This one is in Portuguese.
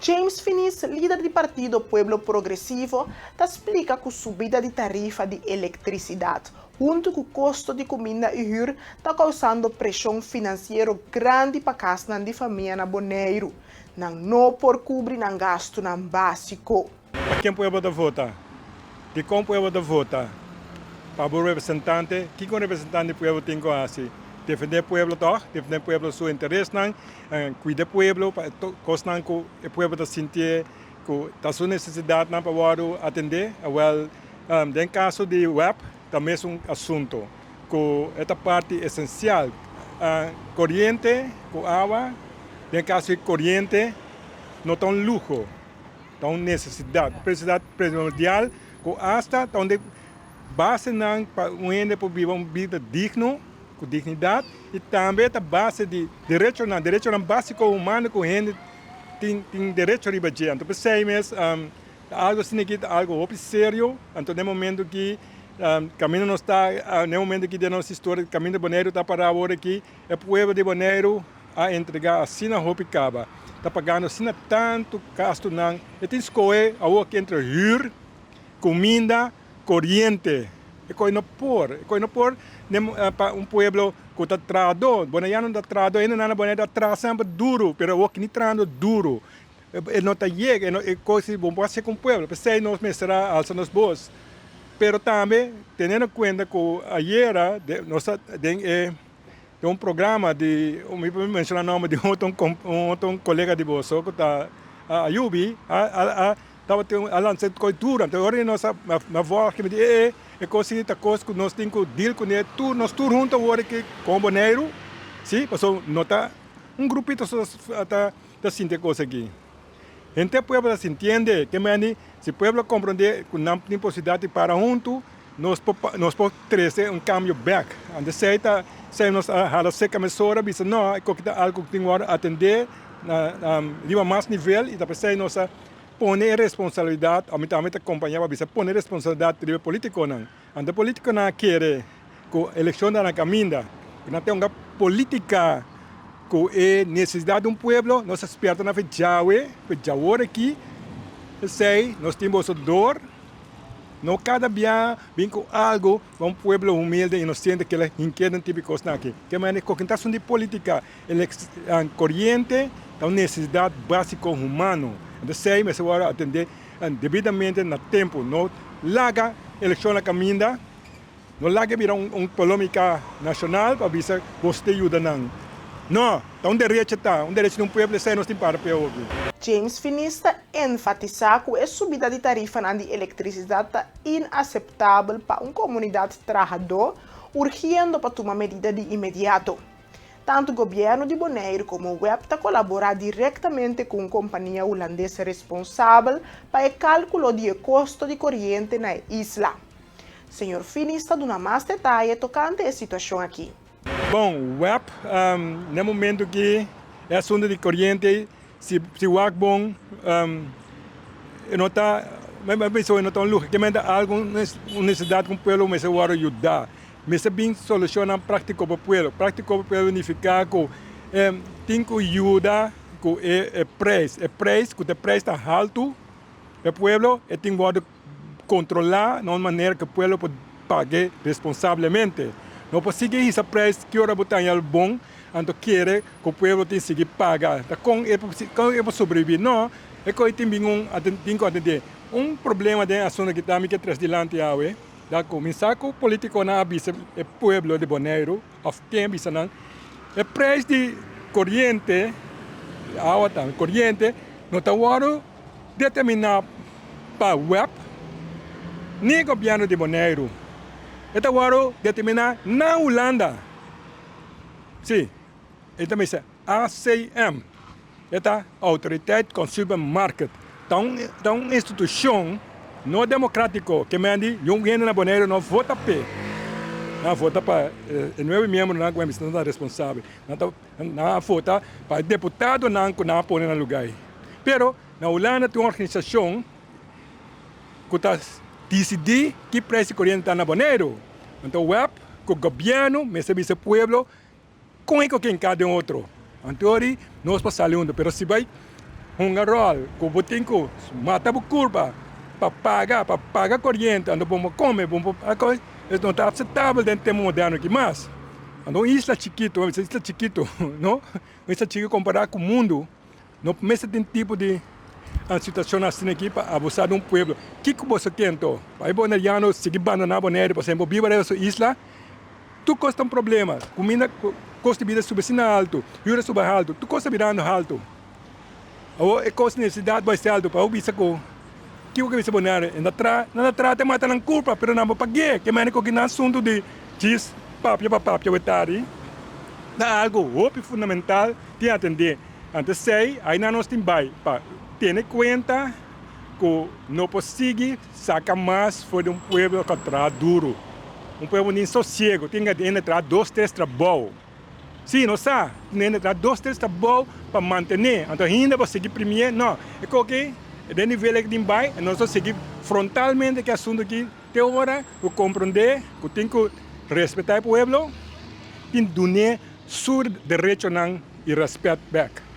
James Finis, líder do Partido Pueblo Progressivo, explica que a subida de tarifa de eletricidade, junto com o custo de comida e huur, está causando pressão financeira grande para a casa de família na Bonaire, não por cobrir gasto básico. Para quem o pueblo da vota? De como o pueblo da vota? Para o representante, que o representante do pueblo tem que fazer? Defender o pueblo, defender o pueblo, seu interesse, cuidar do pueblo, costar que o pueblo está sentir que a sua necessidade para atender. Well, em caso de web, também é assunto que esta parte essencial. Corrente, com água, em caso de corrente, não tem luxo, tem necessidade primordial, que hasta onde base para um ende para viver uma vida digna, com dignidade, e também a base de direito básico humano que a gente tem direito a receber. Então, percebemos, algo significa algo sério, então, no momento que o caminho não está, no momento que de nossa história, o caminho de Bonaire está para agora aqui, o povo de Bonaire a entregar assim na Hopicaba. Está pagando assim tanto gasto, não. E tem que escolher algo entre huur, comida, corrente. E coi não por para um pueblo que está trado, Bonaire não está trado, ainda não Bonaire está sempre duro, pero o que não trado duro. Ele não está chega, é coisa bom para ser com o pueblo, para ser nós será alça nos boas. Pero também tendo em conta que ayer nós tem um programa de, me mencionar o nome de um colega de você que está a Yubi, estava lançando cultura, então agora na voz que me diz é coisa que nós temos que deal com ele, nós todos juntos agora que com Bonaire, sim, passou nota grupito está sentindo coisa aqui. Então o povo se entende que se o povo compreender que não tem possibilidade para junto, nós podemos trazer cambio back. Antes se nós a seca mesora, bisa não, é algo que tem que atender de mais nível e depois nós poner responsabilidade, aumentar acompanhar, bisa poner responsabilidade de político não. Ante político não quer que a eleição da caminha, que não tem uma política que é necessidade de pueblo, nós esperamos na Jaue aqui, sei, nós temos dor, não cada dia vem com algo, um pueblo humilde, inocente, que ele inquieta tipo de coisa aqui. Que é comunicação de política, corrente, uma necessidade básica humana. Então, sei, mas agora atender devidamente no tempo, não larga eleição na caminha, não larga virar polêmica nacional para ver se você ajuda não. Não, está direito de um pueblo sem nós tem para o James Finista enfatiza que a subida de tarifa de eletricidade é inaceitável para uma comunidade trabalhadora, urgindo para tomar medida de imediato. Tanto o governo de Bonaire como o web colaboram diretamente com a companhia holandesa responsável para o cálculo do custo de corrente na isla. Senhor Finista dá mais detalhes tocante a situação aqui. Bom, o web, no momento que é assunto de corrente, se o água bom, não está, mas pessoa não está luxo, que manda algo necessidade com o povo, mas eu ajudar. Mas é bem solucionar prático para o povo. Prático para o povo significa que tem que ajudar com o preço. O preço, que o preço está alto, o povo tem que controlar de uma maneira que o povo pode pagar responsavelmente. Não pode seguir esse preço que ora botar em bom, então quer que o povo tenha que seguir pagar. Com é sobreviver, não, é que tem que atender. Um problema de assunto que também que traz diante da começar com o político na avisa o povo de Bonaire, of quem avisa não, o preço de corrente, água também, corrente, não está determinado para o web, nem o governo de Bonaire. Está determinado na Holanda. Sim, então me diz ACM, esta Autoridade Consumer Market, é uma instituição não democrática que me diz que ninguém na Bonaire não vota para. Não vota para o novo membro não é responsável, não vota para deputado não põe no lugar. Pero na Holanda tem uma organização que está decidir que preço corrente está na Bonaire. Então, o web, o governo, o serviço povo, com quem cada outro. Então, nós passamos, mas se vai um rol, como tem que mata a curva, para pagar corrente, ando vamos comer, vamos coisa, isso não está aceitável dentro do tempo moderno aqui mais. Ando isla chiquito, não? Isla chiquito comparado com o mundo, não começa tem tipo de a situação assim aqui para abusar de um povo. O que você quer então? Aí boneriano seguir banana bonero, por exemplo, viva nessa isla, tu custa um problema, comida, custo de vida subsina alto, jura sube alto, tu custa virando alto. Ou é custo de necessidade vai ser alto para o bisco. Que o que você bonero? Na trata mata na culpa, pero não paguei, que mais que na assunto de diz papia vetari. Dá algo fundamental de atender. Antes sei, aí não nós tem vai para ter conta que não consegue sacar mais foi de um povo que trabalha duro. Um povo nem sossego, tem que entrar 2, 3 trabalhos. Sim, não sabe? Tem que entrar 2, 3 trabalhos para manter. Então, ainda vou seguir primeiro, não. É que de nível que tem vai, nós vamos seguir frontalmente que assunto aqui, tem hora, eu compreender, que tem que respeitar o povo, tem que dar seu direito e respeito back.